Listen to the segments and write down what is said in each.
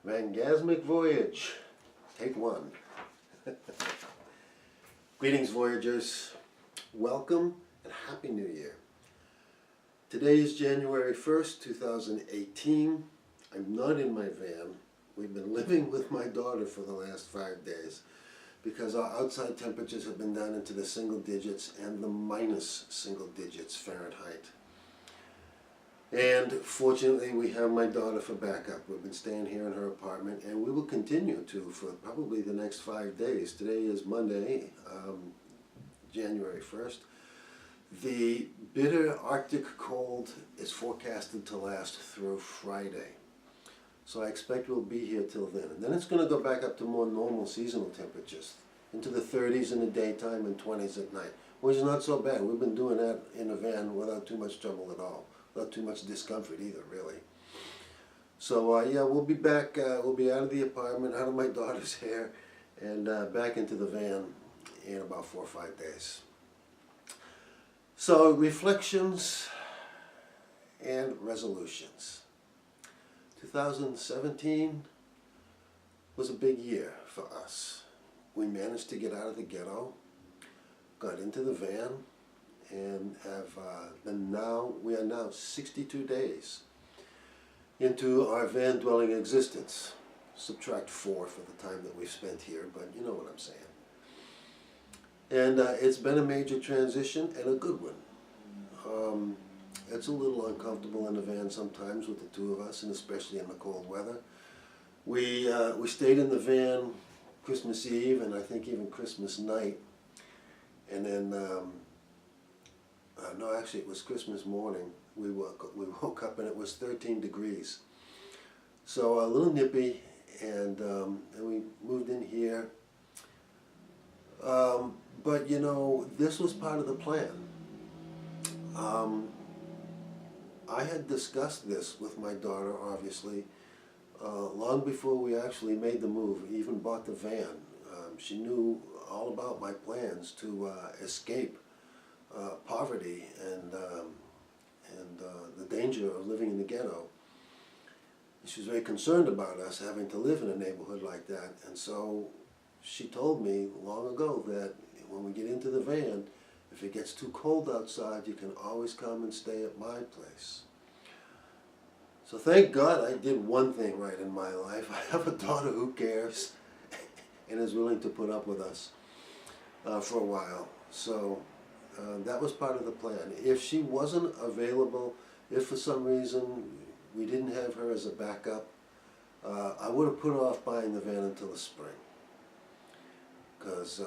Vangazmic Voyage, take one. Greetings, Voyagers. Welcome and Happy New Year. Today is January 1st, 2018. I'm not in my van. We've been living with my daughter for the last 5 days because our outside temperatures have been down into the single digits and the minus single digits Fahrenheit. And fortunately, we have my daughter for backup. We've been staying here in her apartment, and we will continue to for probably the next 5 days. Today is Monday, January 1st. The bitter Arctic cold is forecasted to last through Friday. So I expect we'll be here till then. And then it's going to go back up to more normal seasonal temperatures, into the 30s in the daytime and 20s at night, which is not so bad. We've been doing that in a van without too much trouble at all. Not too much discomfort either, really. So yeah, we'll be back. We'll be out of the apartment, out of my daughter's hair, and back into the van in about 4 or 5 days. So reflections and resolutions. 2017 was a big year for us. We managed to get out of the ghetto, got into the van, and we are now 62 days into our van dwelling existence. Subtract 4 for the time that we've spent here, but you know what I'm saying. And it's been a major transition and a good one. It's a little uncomfortable in the van sometimes with the two of us, and especially in the cold weather. We stayed in the van Christmas Eve and I think even Christmas night, and then no, actually it was Christmas morning. We woke up and it was 13 degrees. So a little nippy, and we moved in here. But you know, this was part of the plan. I had discussed this with my daughter, obviously, long before we actually made the move, even bought the van. She knew all about my plans to escape poverty and the danger of living in the ghetto. She was very concerned about us having to live in a neighborhood like that, and so she told me long ago that when we get into the van, if it gets too cold outside, you can always come and stay at my place. So thank God I did one thing right in my life. I have a daughter who cares and is willing to put up with us for a while. So that was part of the plan. If she wasn't available, if for some reason we didn't have her as a backup, I would have put off buying the van until the spring, because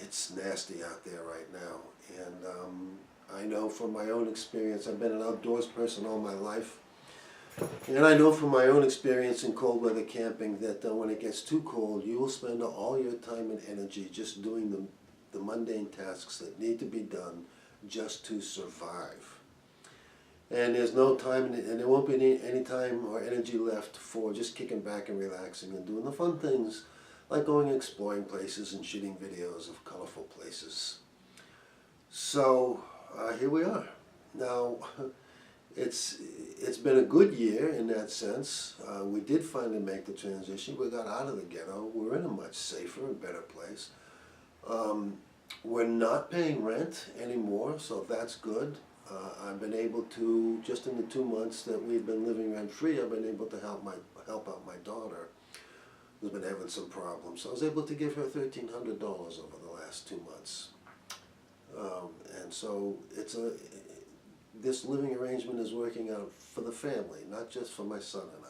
it's nasty out there right now. And I know from my own experience, I've been an outdoors person all my life, and I know from my own experience in cold weather camping that when it gets too cold, you will spend all your time and energy just doing the mundane tasks that need to be done just to survive. And there's no time, and there won't be any time or energy left for just kicking back and relaxing and doing the fun things like going exploring places and shooting videos of colorful places. So here we are. Now, it's been a good year in that sense. We did finally make the transition. We got out of the ghetto. We're in a much safer and better place. We're not paying rent anymore, so that's good. I've been able to, just in the 2 months that we've been living rent-free, I've been able to help out my daughter, who's been having some problems. So I was able to give her $1,300 over the last 2 months. And so this living arrangement is working out for the family, not just for my son and I.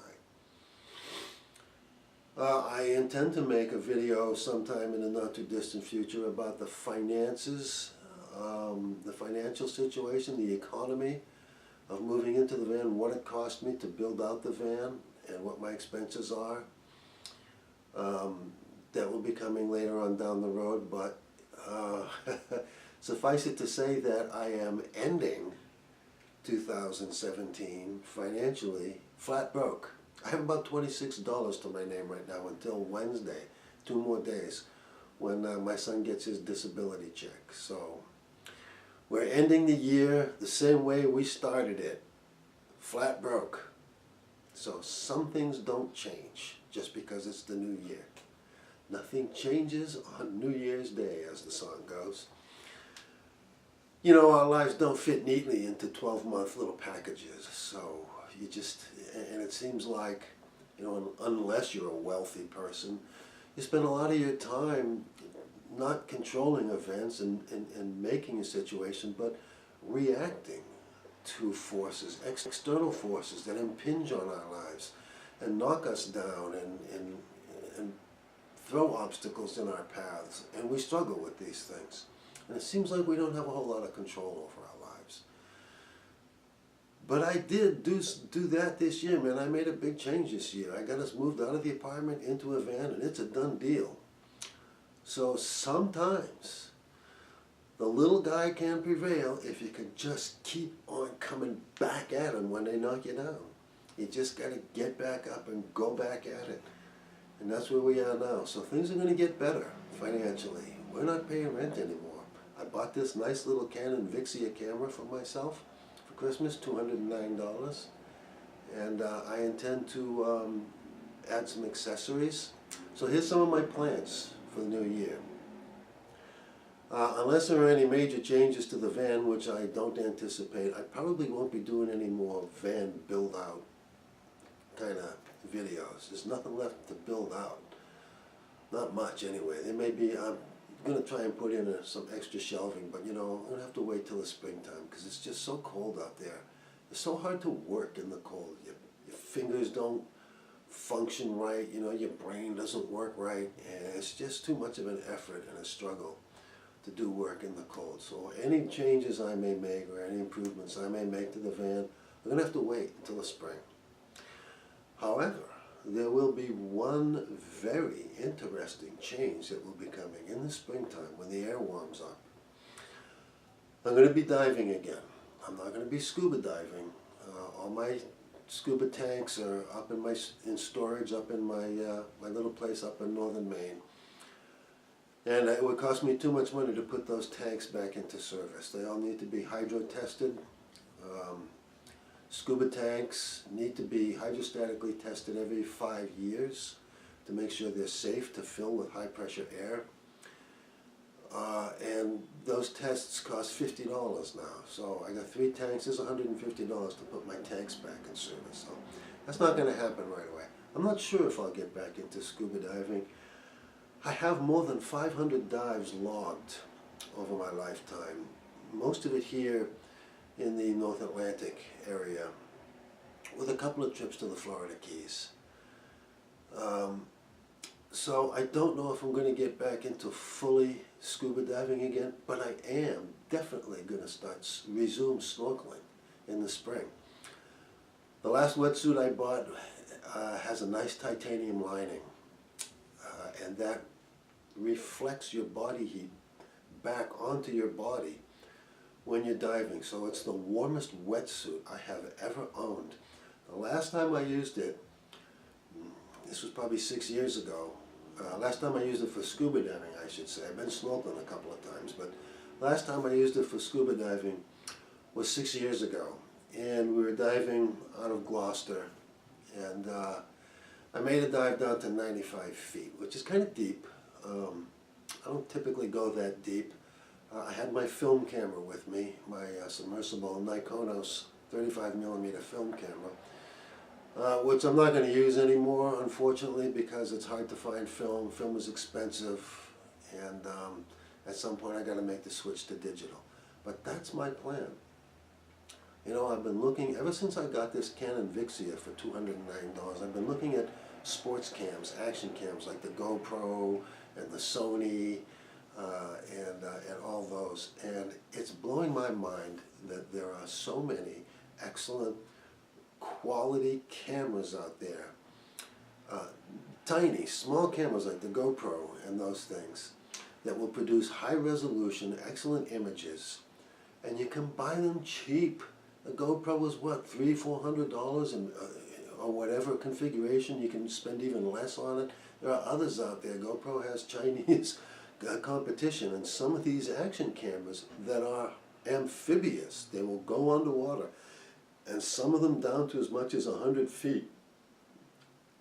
I intend to make a video sometime in the not-too-distant future about the finances, the financial situation, the economy of moving into the van, what it cost me to build out the van, and what my expenses are. That will be coming later on down the road, but suffice it to say that I am ending 2017 financially flat broke. I have about $26 to my name right now until Wednesday, 2 more days, when my son gets his disability check. So we're ending the year the same way we started it, flat broke. So some things don't change. just because it's the new year. Nothing changes on New Year's Day, as the song goes. You know, our lives don't fit neatly into 12-month little packages, so you just, and it seems like, you know, unless you're a wealthy person, you spend a lot of your time not controlling events and making a situation, but reacting to forces, external forces that impinge on our lives and knock us down and throw obstacles in our paths. And we struggle with these things. And it seems like we don't have a whole lot of control over our lives. But I did do that this year, man. I made a big change this year. I got us moved out of the apartment into a van, and it's a done deal. So sometimes the little guy can prevail if you can just keep on coming back at him when they knock you down. You just got to get back up and go back at it. And that's where we are now. So things are going to get better financially. We're not paying rent anymore. I bought this nice little Canon Vixia camera for myself for Christmas, $209. And I intend to add some accessories. So here's some of my plans for the new year. Unless there are any major changes to the van, which I don't anticipate, I probably won't be doing any more van build-out kind of videos. There's nothing left to build out. Not much, anyway. There may be, I'm going to try and put in some extra shelving, but you know, I'm going to have to wait till the springtime because it's just so cold out there. It's so hard to work in the cold. Your fingers don't function right, you know, your brain doesn't work right, and it's just too much of an effort and a struggle to do work in the cold. So any changes I may make or any improvements I may make to the van, I'm going to have to wait until the spring. However, there will be one very interesting change that will be coming in the springtime when the air warms up. I'm going to be diving again. I'm not going to be scuba diving. All my scuba tanks are up in storage up in my my little place up in northern Maine. And it would cost me too much money to put those tanks back into service. They all need to be hydro tested. Scuba tanks need to be hydrostatically tested every 5 years to make sure they're safe to fill with high pressure air. And those tests cost $50 now. So I got 3 tanks. It's $150 to put my tanks back in service. So that's not going to happen right away. I'm not sure if I'll get back into scuba diving. I have more than 500 dives logged over my lifetime. Most of it here in the North Atlantic area, with a couple of trips to the Florida Keys. So I don't know if I'm going to get back into fully scuba diving again, but I am definitely going to resume snorkeling in the spring. The last wetsuit I bought has a nice titanium lining, and that reflects your body heat back onto your body when you're diving. So it's the warmest wetsuit I have ever owned. The last time I used it, this was probably 6 years ago. Last time I used it for scuba diving, I should say. I've been snorkeling a couple of times, but last time I used it for scuba diving was 6 years ago. And we were diving out of Gloucester, and I made a dive down to 95 feet, which is kind of deep. I don't typically go that deep. I had my film camera with me, my submersible Nikonos 35mm film camera, which I'm not going to use anymore, unfortunately, because it's hard to find film. Film is expensive, and at some point I got to make the switch to digital. But that's my plan. You know, I've been looking, ever since I got this Canon Vixia for $209, I've been looking at sports cams, action cams, like the GoPro and the Sony, and all those. And it's blowing my mind that there are so many excellent quality cameras out there. Tiny, small cameras like the GoPro and those things that will produce high resolution, excellent images, and you can buy them cheap. The GoPro was what, $300–400, and or whatever configuration. You can spend even less on it. There are others out there. GoPro has Chinese competition, and some of these action cameras that are amphibious, they will go underwater, and some of them down to as much as 100 feet.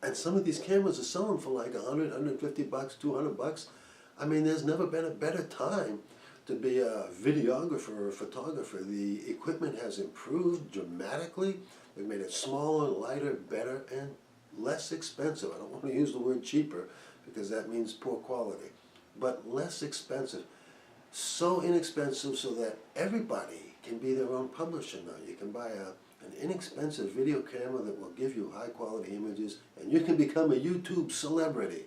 And some of these cameras are selling for like 100, 150 bucks, 200 bucks. I mean, there's never been a better time to be a videographer or a photographer. The equipment has improved dramatically. They've made it smaller, lighter, better, and less expensive. I don't want to use the word cheaper because that means poor quality, but less expensive. So inexpensive so that everybody can be their own publisher now. You can buy an inexpensive video camera that will give you high quality images, and you can become a YouTube celebrity.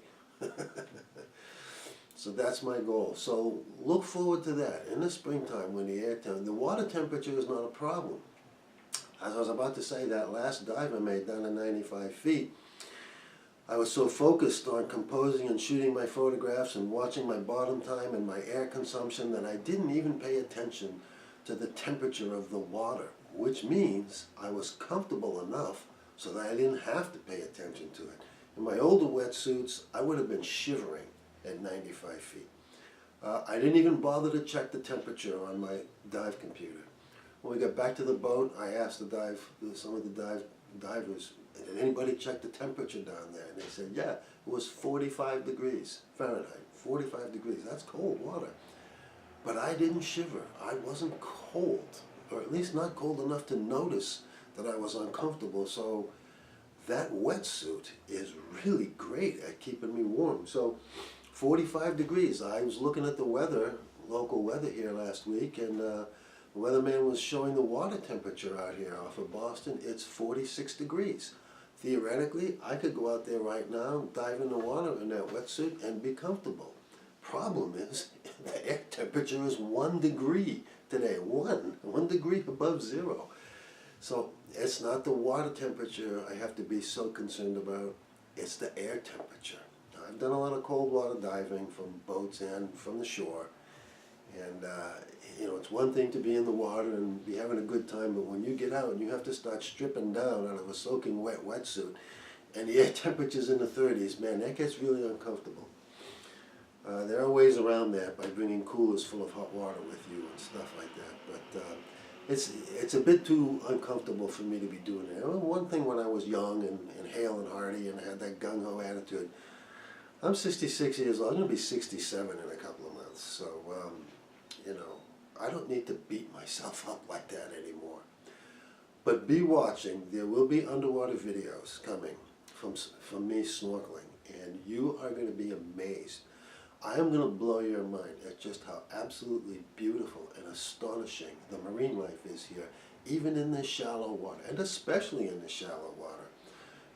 So that's my goal. So look forward to that in the springtime when the water temperature is not a problem. As I was about to say, that last dive I made down to 95 feet, I was so focused on composing and shooting my photographs and watching my bottom time and my air consumption that I didn't even pay attention to the temperature of the water, which means I was comfortable enough so that I didn't have to pay attention to it. In my older wetsuits, I would have been shivering at 95 feet. I didn't even bother to check the temperature on my dive computer. When we got back to the boat, I asked some of the divers, did anybody check the temperature down there? And they said, yeah, it was 45 degrees Fahrenheit, 45 degrees. That's cold water. But I didn't shiver. I wasn't cold, or at least not cold enough to notice that I was uncomfortable. So that wetsuit is really great at keeping me warm. So 45 degrees. I was looking at the weather, local weather here last week, and the weatherman was showing the water temperature out here off of Boston. It's 46 degrees. Theoretically, I could go out there right now, dive in the water in that wetsuit and be comfortable. Problem is, the air temperature is 1 degree today, one degree above zero. So it's not the water temperature I have to be so concerned about, it's the air temperature. I've done a lot of cold water diving from boats and from the shore, and you know, it's one thing to be in the water and be having a good time, but when you get out and you have to start stripping down out of a soaking wet wetsuit and the air temperature's in the 30s, man, that gets really uncomfortable. There are ways around that by bringing coolers full of hot water with you and stuff like that, but it's a bit too uncomfortable for me to be doing it. One thing when I was young and hale and hearty and had that gung-ho attitude, I'm 66 years old. I'm going to be 67 in a couple of months. So, you know, I don't need to beat myself up like that anymore. But be watching. There will be underwater videos coming from me snorkeling. And you are going to be amazed. I am going to blow your mind at just how absolutely beautiful and astonishing the marine life is here, even in this shallow water, and especially in the shallow water.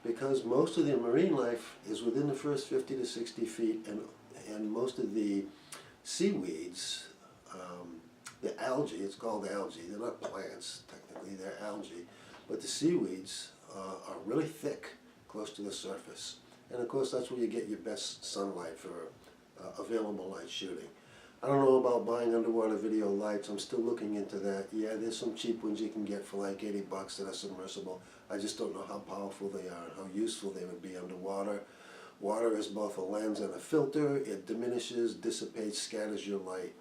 Because most of the marine life is within the first 50 to 60 feet, and most of the seaweeds, the algae, it's called algae, they're not plants, technically, they're algae, but the seaweeds are really thick, close to the surface. And of course, that's where you get your best sunlight for available light shooting. I don't know about buying underwater video lights. I'm still looking into that. Yeah, there's some cheap ones you can get for like 80 bucks that are submersible. I just don't know how powerful they are and how useful they would be underwater. Water is both a lens and a filter. It diminishes, dissipates, scatters your light.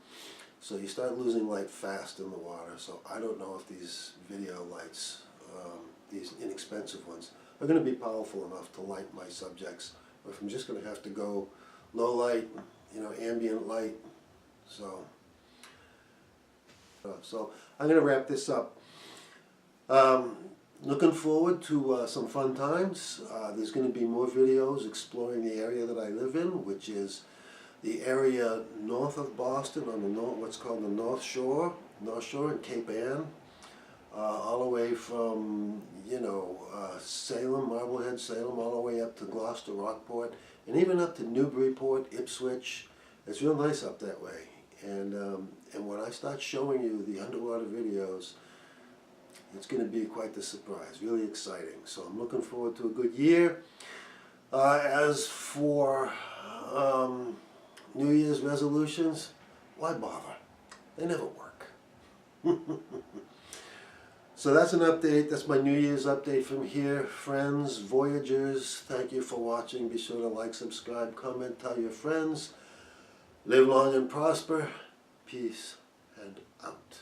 So you start losing light fast in the water. So I don't know if these video lights, these inexpensive ones, are going to be powerful enough to light my subjects, or if I'm just going to have to go low light, you know, ambient light. So I'm going to wrap this up. Looking forward to some fun times. There's going to be more videos exploring the area that I live in, which is the area north of Boston on the what's called the North Shore in Cape Ann, all the way from, you know, Salem, Marblehead, Salem, all the way up to Gloucester, Rockport, and even up to Newburyport, Ipswich. It's real nice up that way. And when I start showing you the underwater videos, it's going to be quite the surprise, really exciting. So I'm looking forward to a good year. As for New Year's resolutions, why bother? They never work. So that's an update. That's my New Year's update from here. Friends, voyagers, thank you for watching. Be sure to like, subscribe, comment, tell your friends. Live long and prosper. Peace and out.